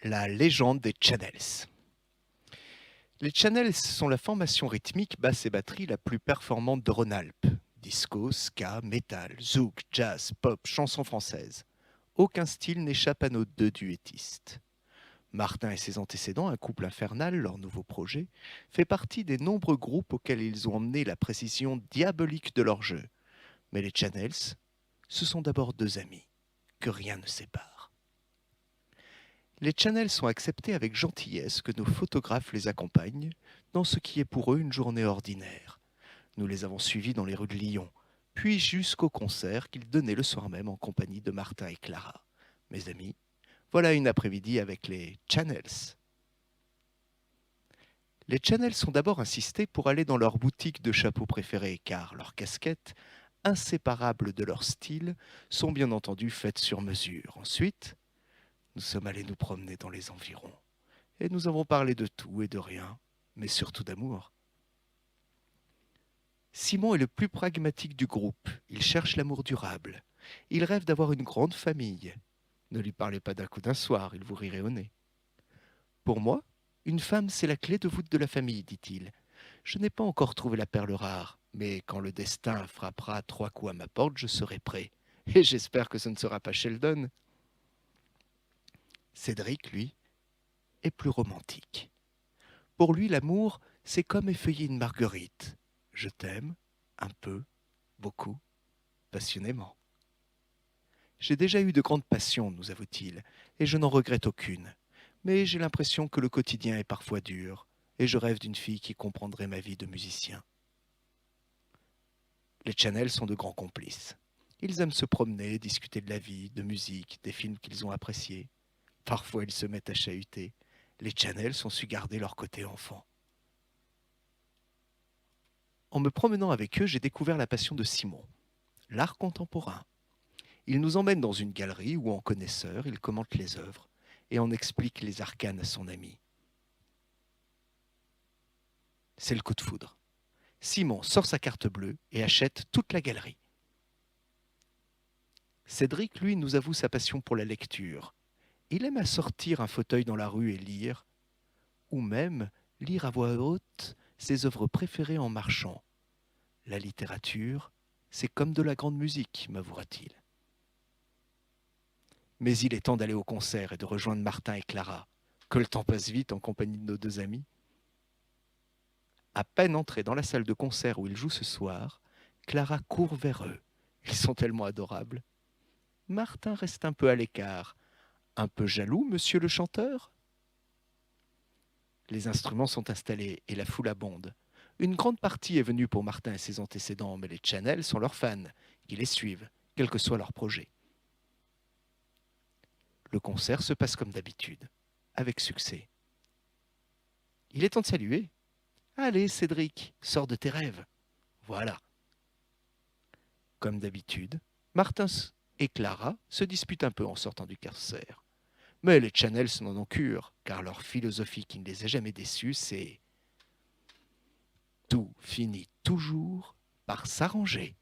La légende des channels. Les channels sont la formation rythmique basse et batterie la plus performante de Rhône-Alpes. Disco, ska, metal, zouk, jazz, pop, chansons françaises. Aucun style n'échappe à nos deux duettistes. Martin et ses antécédents, un couple infernal, leur nouveau projet, fait partie des nombreux groupes auxquels ils ont emmené la précision diabolique de leur jeu. Mais les channels, ce sont d'abord deux amis, que rien ne sépare. Les channels sont acceptés avec gentillesse que nos photographes les accompagnent dans ce qui est pour eux une journée ordinaire. Nous les avons suivis dans les rues de Lyon, puis jusqu'au concert qu'ils donnaient le soir même en compagnie de Martin et Clara. Mes amis, voilà une après-midi avec les channels. Les channels sont d'abord insistés pour aller dans leur boutique de chapeaux préférés, car leurs casquettes, inséparables de leur style, sont bien entendu faites sur mesure. Ensuite, nous sommes allés nous promener dans les environs. Et nous avons parlé de tout et de rien, mais surtout d'amour. Simon est le plus pragmatique du groupe. Il cherche l'amour durable. Il rêve d'avoir une grande famille. Ne lui parlez pas d'un coup d'un soir, il vous rirait au nez. Pour moi, une femme, c'est la clé de voûte de la famille, dit-il. Je n'ai pas encore trouvé la perle rare, mais quand le destin frappera 3 coups à ma porte, je serai prêt. Et j'espère que ce ne sera pas Sheldon. Cédric, lui, est plus romantique. Pour lui, l'amour, c'est comme effeuiller une marguerite. Je t'aime, un peu, beaucoup, passionnément. J'ai déjà eu de grandes passions, nous avoue-t-il, et je n'en regrette aucune. Mais j'ai l'impression que le quotidien est parfois dur, et je rêve d'une fille qui comprendrait ma vie de musicien. Les Channels sont de grands complices. Ils aiment se promener, discuter de la vie, de musique, des films qu'ils ont appréciés. Parfois, ils se mettent à chahuter. Les Channels ont su garder leur côté enfant. En me promenant avec eux, j'ai découvert la passion de Simon, l'art contemporain. Il nous emmène dans une galerie où, en connaisseur, il commente les œuvres et en explique les arcanes à son ami. C'est le coup de foudre. Simon sort sa carte bleue et achète toute la galerie. Cédric, lui, nous avoue sa passion pour la lecture. Il aime assortir un fauteuil dans la rue et lire, ou même lire à voix haute ses œuvres préférées en marchant. La littérature, c'est comme de la grande musique, m'avouera-t-il. Mais il est temps d'aller au concert et de rejoindre Martin et Clara. Que le temps passe vite en compagnie de nos deux amis. À peine entrés dans la salle de concert où ils jouent ce soir, Clara court vers eux. Ils sont tellement adorables. Martin reste un peu à l'écart. Un peu jaloux, monsieur le chanteur? Les instruments sont installés et la foule abonde. Une grande partie est venue pour Martin et ses antécédents, mais les Channels sont leurs fans, qui les suivent, quel que soit leur projet. Le concert se passe comme d'habitude, avec succès. Il est temps de saluer. Allez, Cédric, sors de tes rêves. Voilà. Comme d'habitude, Martin et Clara se disputent un peu en sortant du concert. Mais les Channels n'en ont cure, car leur philosophie qui ne les a jamais déçus, c'est tout finit toujours par s'arranger.